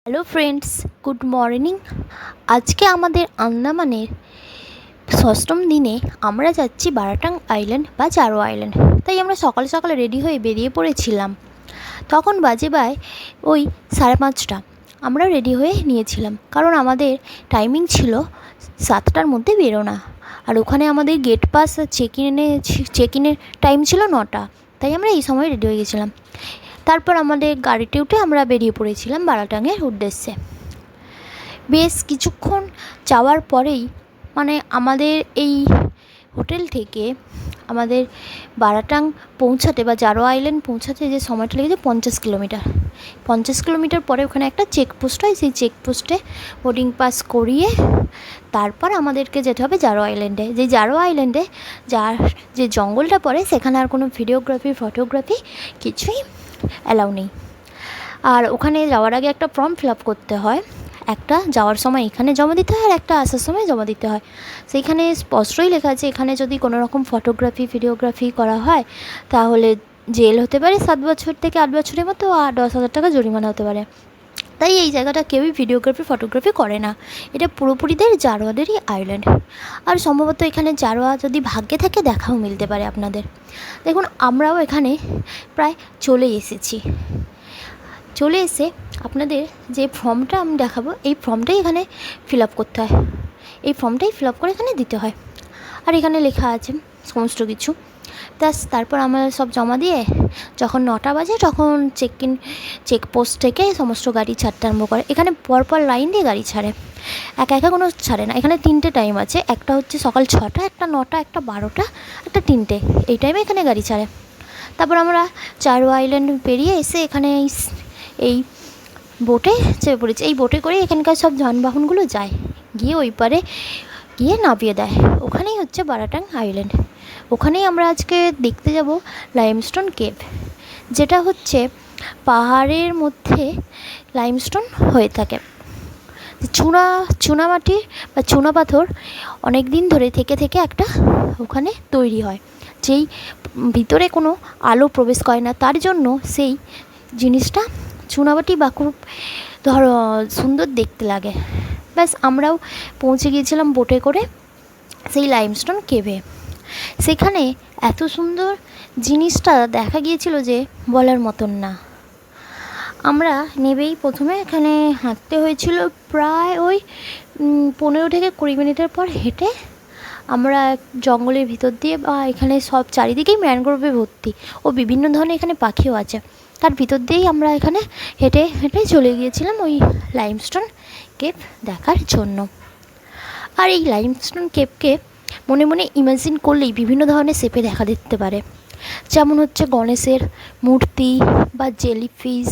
Hello friends, good morning. আজকে আমাদের আন্দামানের ষষ্ঠম দিনে আমরা যাচ্ছি বারাটাং আইল্যান্ড বা জারো আইল্যান্ড। তাই আমরা সকাল সকালে রেডি হয়ে বেরিয়ে পড়েছিলাম। তখন বাজে ওই 5:30। আমরা রেডি হয়ে নিয়েছিলাম কারণ আমাদের টাইমিং ছিল 7টার মধ্যে বেরোনা। আর ওখানে আমাদের গেট পাস চেক ইনের টাইম ছিল 9টা। তাই আমরা এই সময় রেডি হয়ে গেছিলাম। তারপর আমাদের গাড়িতে উঠে আমরা বেরিয়ে পড়েছিলাম বারাটাংয়ের উদ্দেশ্যে। বেশ কিছুক্ষণ যাওয়ার পরেই আমাদের এই হোটেল থেকে আমাদের বারাটাং পৌঁছাতে বা জারো আইল্যান্ড পৌঁছাতে যে সময়টা লেগেছে 50 কিলোমিটার। 50 কিলোমিটার পরে ওখানে একটা চেকপোস্ট হয়, সেই চেকপোস্টে বোর্ডিং পাস করিয়ে তারপর আমাদেরকে যেতে হবে জারো আইল্যান্ডে। যে জারো আইল্যান্ডে যার যে জঙ্গলটা পড়ে সেখানে আর কোনো ভিডিওগ্রাফি ফটোগ্রাফি কিছুই অ্যালাউ নেই। আর ওখানে যাওয়ার আগে একটা ফর্ম ফিল আপ করতে হয়, একটা যাওয়ার সময় এখানে জমা দিতে হয় আর একটা আসার সময় জমা দিতে হয়। সেইখানে স্পষ্টই লেখা আছে এখানে যদি কোনো রকম ফটোগ্রাফি ভিডিওগ্রাফি করা হয় তাহলে জেল হতে পারে 7 বছর থেকে 8 বছরের মতো, আর 10,000 টাকা জরিমানা হতে পারে। তাই এই জায়গাটা কেউই ভিডিওগ্রাফি ফটোগ্রাফি করে না। এটা পুরোপুরিদের জারোয়াদেরই আইল্যান্ড। আর সম্ভবত এখানে জারোয়া যদি ভাগ্যে থাকে দেখাও মিলতে পারে আপনাদের। দেখুন, আমরাও এখানে প্রায় চলে এসে আপনাদের যে ফর্মটা আমি দেখাবো এই ফর্মটাই এখানে ফিল আপ করতে হয়। এই ফর্মটাই ফিল আপ করে এখানে দিতে হয়। আর এখানে লেখা আছে সমস্ত কিছু। তারপর আমরা সব জমা দিয়ে যখন 9টা বাজে তখন চেকপোস্ট থেকে সমস্ত গাড়ি ছাড়তে আরম্ভ করে। এখানে পরপর লাইন দিয়ে গাড়ি ছাড়ে, একা একা কোনো ছাড়ে না। এখানে 3টে টাইম আছে, একটা হচ্ছে সকাল 6টা, একটা 9টা, একটা 12টা, একটা 3টে। এই টাইমে এখানে গাড়ি ছাড়ে। তারপর আমরা জারো আইল্যান্ড পেরিয়ে এসে এখানে এই বোটে চেপে পড়েছি। এই বোটে করে এখানকার সব যানবাহনগুলো যায়, গিয়ে ওই পারে গিয়ে নামিয়ে দেয়। ওখানেই হচ্ছে বারাটাং আইল্যান্ড। ওখানেই আমরা আজকে দেখতে যাব লাইমস্টোন কেভ, যেটা হচ্ছে পাহাড়ের মধ্যে লাইমস্টোন হয়ে থাকে। চুনামাটি বা চুনা পাথর অনেক দিন ধরে থেকে একটা ওখানে তৈরি হয়, যেই ভিতরে কোনো আলো প্রবেশ করে না, তার জন্য সেই জিনিসটা চুনামাটি বা খুব সুন্দর দেখতে লাগে। ব্যাস আমরাও পৌঁছে গিয়েছিলাম বোটে করে সেই লাইমস্টোন কেভে। সেখানে এত সুন্দর জিনিসটা দেখা গিয়েছিল যে বলার মতন না। আমরা নেবেই প্রথমে এখানে হাঁটতে হয়েছিল প্রায় ওই 15 থেকে 20 মিনিটের পর হেঁটে আমরা জঙ্গলের ভিতর দিয়ে, বা এখানে সব চারিদিকেই ম্যানগ্রোভে ভর্তি ও বিভিন্ন ধরনের এখানে পাখিও আছে, তার ভিতর দিয়েই আমরা এখানে হেঁটে চলে গিয়েছিলাম ওই লাইমস্টোন কেভ দেখার জন্য। আর এই লাইমস্টোন কেভকে মনে মনে ইমাজিন করলেই বিভিন্ন ধরনের শেপে দেখা দিতে পারে, যেমন হচ্ছে গণেশের মূর্তি বা জেলিফিশ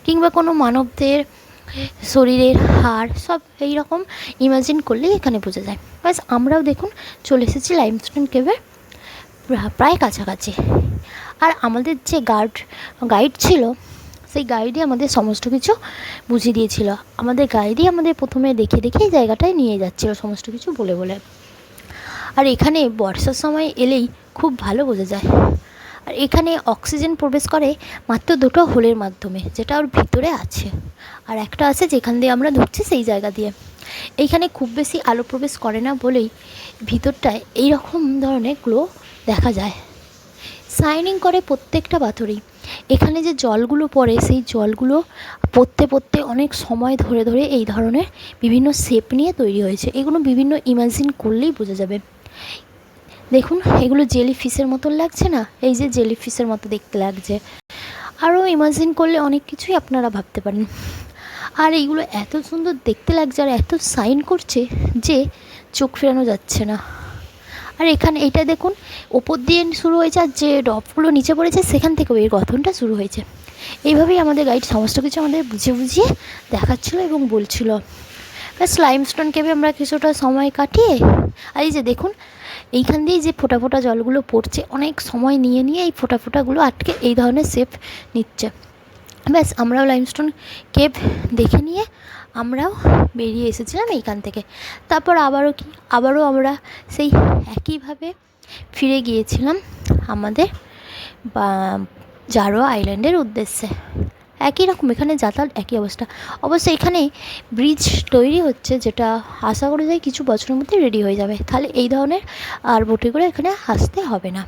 কিংবা কোনো মানবদের শরীরের হাড়, সব এই রকম ইমাজিন করলেই এখানে বোঝা যায়। ব্যাস আমরাও দেখুন চলে এসেছি লাইমস্টোন কেভের প্রায় কাছাকাছি। আর আমাদের যে গাইড ছিল, সেই গাইডই আমাদের সমস্ত কিছু বুঝিয়ে দিয়েছিল। আমাদের গাইডই আমাদের প্রথমে দেখে এই জায়গাটায় নিয়ে যাচ্ছিল সমস্ত কিছু বলে। আর এখানে বর্ষার সময় এলেই খুব ভালো বোঝা যায়। আর এখানে অক্সিজেন প্রবেশ করে মাত্র 2টো হোলের মাধ্যমে, যেটা ওর ভিতরে আছে, আর একটা আছে যেখান দিয়ে আমরা ঢুকছি সেই জায়গা দিয়ে। এইখানে খুব বেশি আলো প্রবেশ করে না বলেই ভিতরটায় এই রকম ধরনের গ্লো দেখা যায়, শাইনিং করে প্রত্যেকটা পাথরেই। এখানে যে জলগুলো পড়ে সেই জলগুলো পড়তে অনেক সময় ধরে এই ধরনের বিভিন্ন শেপ নিয়ে তৈরি হয়েছে। এগুলো বিভিন্ন ইমাজিন করলেই বোঝা যাবে। দেখুন, এগুলো জেলিফিশের মতন লাগছে না? এই যে জেলিফিশের মতো দেখতে লাগছে। আরও ইমাজিন করলে অনেক কিছুই আপনারা ভাবতে পারেন। আর এইগুলো এত সুন্দর দেখতে লাগছে আর এত শাইন করছে যে চোখ ফেরানো যাচ্ছে না। আর এখানে এইটা দেখুন, ওপর দিয়ে শুরু হয়েছে আর যে ড্রপগুলো নিচে পড়েছে সেখান থেকে এই গঠনটা শুরু হয়েছে। এইভাবেই আমাদের গাইড সমস্ত কিছু আমাদের বুঝিয়ে দেখাচ্ছিলো এবং বলছিল। ব্যাস লাইমস্টোন কেভে আমরা কিছুটা সময় কাটিয়ে, আর এই যে দেখুন এইখান দিয়েই যে ফোঁটা জলগুলো পড়ছে, অনেক সময় নিয়ে এই ফোঁটাগুলো আটকে এই ধরনের শেপ নিচ্ছে। ব্যাস আমরাও লাইমস্টোন কেভ দেখে নিয়ে আমরাও বেরিয়ে এসেছিলাম এইখান থেকে। তারপর আবারও আমরা সেই একইভাবে ফিরে গিয়েছিলাম আমাদের জারো আইল্যান্ডের উদ্দেশ্যে। একই রকম এখানে যাতায়াত একই অবস্থা। অবশ্য এখানে ব্রিজ তৈরি হচ্ছে, যেটা আশা করা যায় কিছু বছরের মধ্যে রেডি হয়ে যাবে, তাহলে এই ধরনের আর বোটে করে এখানে আসতে হবে না।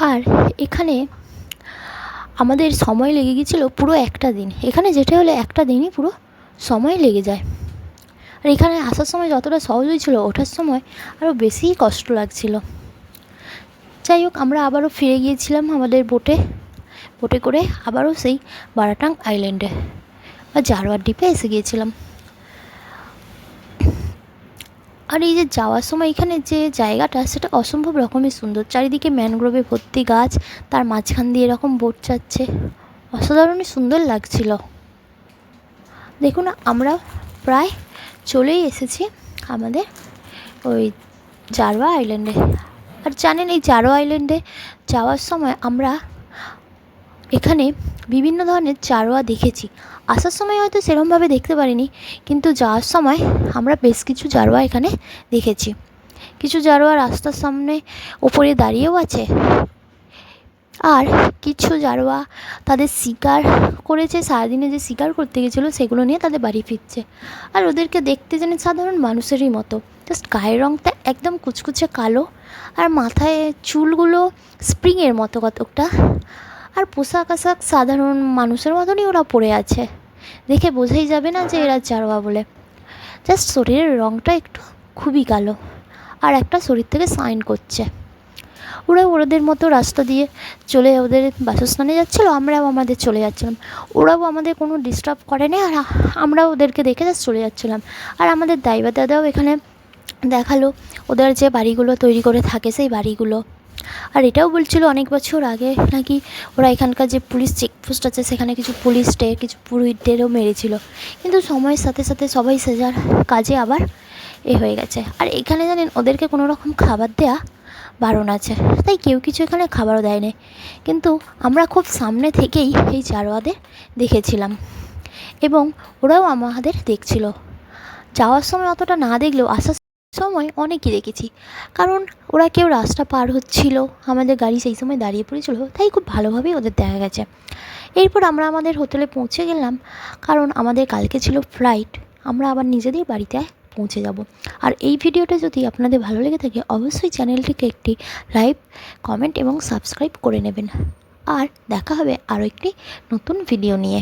আর এখানে আমাদের সময় লেগে গিয়েছিলো পুরো একটা দিন। এখানে যেতে হলে একটা দিনই পুরো সময় লেগে যায়। আর এখানে আসার সময় যতটা সহজ হয়েছিল, ওঠার সময় আরও বেশিই কষ্ট লাগছিল। যাই হোক, আমরা আবারও ফিরে গিয়েছিলাম আমাদের বোটে করে আবারও সেই বারাটাং আইল্যান্ডে বা জারোয়ার দ্বীপে এসে গিয়েছিলাম। আর এই যে যাওয়ার সময় এখানে যে জায়গাটা, সেটা অসম্ভব রকমের সুন্দর। চারিদিকে ম্যানগ্রোভে ভর্তি গাছ, তার মাঝখান দিয়ে এরকম বোট যাচ্ছে, অসাধারণই সুন্দর লাগছিল। দেখুন, আমরা প্রায় চলেই এসেছি আমাদের ওই জারোয়া আইল্যান্ডে। আর জানেন, এই জারোয়া আইল্যান্ডে যাওয়ার সময় আমরা এখানে বিভিন্ন ধরনের জারোয়া দেখেছি। আসার সময় হয়তো সেরকমভাবে দেখতে পারিনি, কিন্তু যাওয়ার সময় আমরা বেশ কিছু জারোয়া এখানে দেখেছি। কিছু জারোয়া রাস্তার সামনে ওপরে দাঁড়িয়েও আছে, আর কিছু জারোয়া তাদের শিকার করেছে, সারাদিনে যে শিকার করতে গেছিলো সেগুলো নিয়ে তাদের বাড়ি ফিরছে। আর ওদেরকে দেখতে যেন সাধারণ মানুষেরই মতো, জাস্ট গায়ের রঙটা একদম কুচকুচে কালো, আর মাথায় চুলগুলো স্প্রিংয়ের মতো কতকটা, আর পোশাক আশাক সাধারণ মানুষের মতনই ওরা পরে আছে। দেখে বোঝাই যাবে না যে এরা জারোয়া বলে। জাস্ট শরীরের রঙটা একটু খুবই কালো, আর একটা শরীর থেকে সাইন করছে। ওরা ওদের মতো রাস্তা দিয়ে চলে ওদের বাসস্থানে যাচ্ছিলো, আমরাও আমাদের চলে যাচ্ছিলাম। ওরাও আমাদের কোনো ডিস্টার্ব করেনি, আর আমরাও ওদেরকে দেখে জাস্ট চলে যাচ্ছিলাম। আর আমাদের ড্রাইভার দাদাও এখানে দেখালো ওদের যে বাড়িগুলো তৈরি করে থাকে সেই বাড়িগুলো। আর এটাও বলছিল অনেক বছর আগে নাকি ওরা এখানকার যে পুলিশ চেকপোস্ট আছে সেখানে কিছু পুলিশদের কিছু পুরোহিতদেরও মেরেছিল, কিন্তু সময়ের সাথে সাথে সবাই সে যার কাজে আবার হয়ে গেছে। আর এখানে জানেন, ওদেরকে কোনো রকম খাবার দেয়া বারণ আছে, তাই কেউ কিছু এখানে খাবারও দেয়নি। কিন্তু আমরা খুব সামনে থেকেই এই জারোয়াদের দেখেছিলাম, এবং ওরাও আমাদের দেখছিল। যাওয়ার সময় অতটা না দেখলেও আসার সময় অনেকই দেখেছি, কারণ ওরা কেউ রাস্তা পার হচ্ছিল, আমাদের গাড়ি সেই সময় দাঁড়িয়ে পড়েছিল, তাই খুব ভালোভাবেই ওদের দেখা গেছে। এরপর আমরা আমাদের হোটেলে পৌঁছে গেলাম, কারণ আমাদের কালকে ছিল ফ্লাইট, আমরা আবার নিজেদের বাড়িতে পৌঁছে যাব। আর এই ভিডিওটা যদি আপনাদের ভালো লেগে থাকে, অবশ্যই চ্যানেলটিকে একটি লাইক, কমেন্ট এবং সাবস্ক্রাইব করে নেবেন। আর দেখা হবে আরও একটি নতুন ভিডিও নিয়ে।